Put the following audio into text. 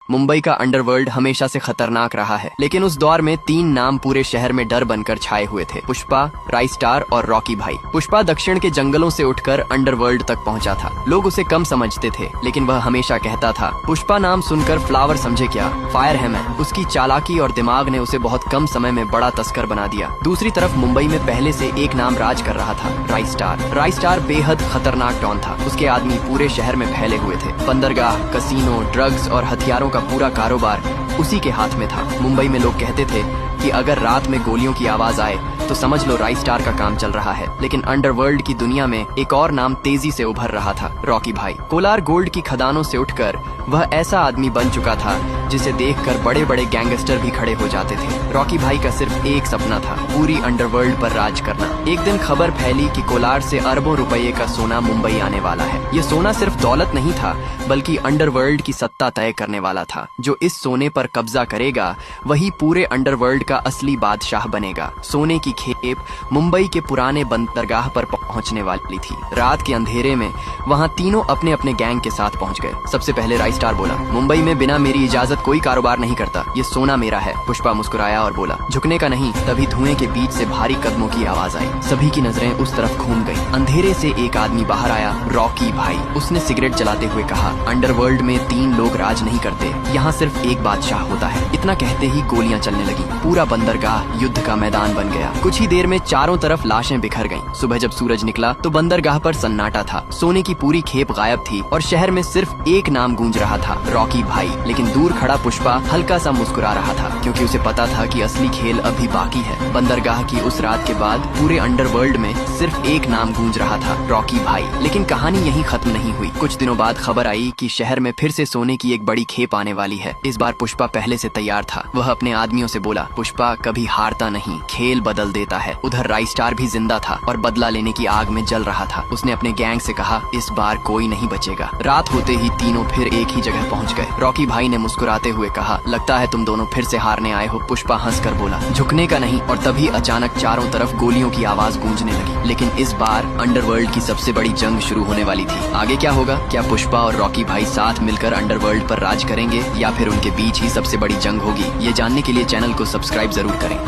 मुंबई का अंडरवर्ल्ड हमेशा से खतरनाक रहा है, लेकिन उस दौर में 3 नाम पूरे शहर में डर बनकर छाए हुए थे। पुष्पा, राइस्टार और रॉकी भाई। पुष्पा दक्षिण के जंगलों से उठकर अंडरवर्ल्ड तक पहुंचा था। लोग उसे कम समझते थे, लेकिन वह हमेशा कहता था, पुष्पा नाम सुनकर फ्लावर समझे क्या, फायर है मैं। उसकी चालाकी और दिमाग ने उसे बहुत कम समय में बड़ा तस्कर बना दिया। दूसरी तरफ मुंबई में पहले से एक नाम राज कर रहा था, राइस्टार। राइस्टार बेहद खतरनाक डॉन था। उसके आदमी पूरे शहर में फैले हुए थे। बंदरगाह, कसीनो, ड्रग्स और हथियारों का पूरा कारोबार उसी के हाथ में था। मुंबई में लोग कहते थे कि अगर रात में गोलियों की आवाज आए तो समझ लो राइस्टार का काम चल रहा है। लेकिन अंडरवर्ल्ड की दुनिया में एक और नाम तेजी से उभर रहा था, रॉकी भाई। कोलार गोल्ड की खदानों से उठकर वह ऐसा आदमी बन चुका था जिसे देखकर बड़े बड़े गैंगस्टर भी खड़े हो जाते थे। रॉकी भाई का सिर्फ एक सपना था, पूरी अंडरवर्ल्ड पर राज करना। एक दिन खबर फैली कि कोलार से अरबों रुपए का सोना मुंबई आने वाला है। ये सोना सिर्फ दौलत नहीं था, बल्कि अंडरवर्ल्ड की सत्ता तय करने वाला था। जो इस सोने पर कब्जा करेगा वही पूरे अंडरवर्ल्ड का असली बादशाह बनेगा। सोने की खेप मुंबई के पुराने बंदरगाह पर पहुंचने वाली थी। रात के अंधेरे में वहां तीनों अपने अपने गैंग के साथ पहुंच गए। सबसे पहले राइस्टार बोला, मुंबई में बिना मेरी इजाजत कोई कारोबार नहीं करता, ये सोना मेरा है। पुष्पा मुस्कुराया और बोला, झुकने का नहीं। तभी धुएं के बीच से भारी कदमों की आवाज आई। सभी की नजरें उस तरफ घूम गईं। अंधेरे से एक आदमी बाहर आया, रॉकी भाई। उसने सिगरेट जलाते हुए कहा, अंडरवर्ल्ड में 3 लोग राज नहीं करते, यहाँ सिर्फ एक बादशाह होता है। इतना कहते ही गोलियां चलने लगी। पूरा बंदरगाह युद्ध का मैदान बन गया। कुछ ही देर में चारों तरफ लाशें बिखर गईं। सुबह जब सूरज निकला तो बंदरगाह पर सन्नाटा था। सोने की पूरी खेप गायब थी और शहर में सिर्फ एक नाम गूंज रहा था, रॉकी भाई। लेकिन दूर खड़ा पुष्पा हल्का सा मुस्कुरा रहा था, क्योंकि उसे पता था कि असली खेल अभी बाकी है। बंदरगाह की उस रात के बाद पूरे अंडरवर्ल्ड में सिर्फ एक नाम गूंज रहा था, रॉकी भाई। लेकिन कहानी यहीं खत्म नहीं हुई। कुछ दिनों बाद खबर आई कि शहर में फिर से सोने की एक बड़ी खेप आने वाली है। इस बार पुष्पा पहले से तैयार था। वह अपने आदमियों से बोला, पुष्पा कभी हारता नहीं, खेल बदल देता है। उधर राइस्टार भी जिंदा था और बदला लेने की आग में जल रहा था। उसने अपने गैंग से कहा, इस बार कोई नहीं बचेगा। रात होते ही तीनों फिर एक ही जगह पहुंच गए। रॉकी भाई ने मुस्कुराते हुए कहा, लगता है तुम दोनों फिर से हारने आए हो। पुष्पा हंसकर बोला, झुकने का नहीं। और तभी अचानक चारों तरफ गोलियों की आवाज गूंजने लगी। लेकिन इस बार अंडरवर्ल्ड की सबसे बड़ी जंग शुरू होने वाली थी। आगे क्या होगा? क्या पुष्पा और रॉकी भाई साथ मिलकर अंडरवर्ल्ड पर राज करेंगे, या फिर उनके बीच ही सबसे बड़ी जंग होगी? ये जानने के लिए चैनल को सब्सक्राइब जरूर करें।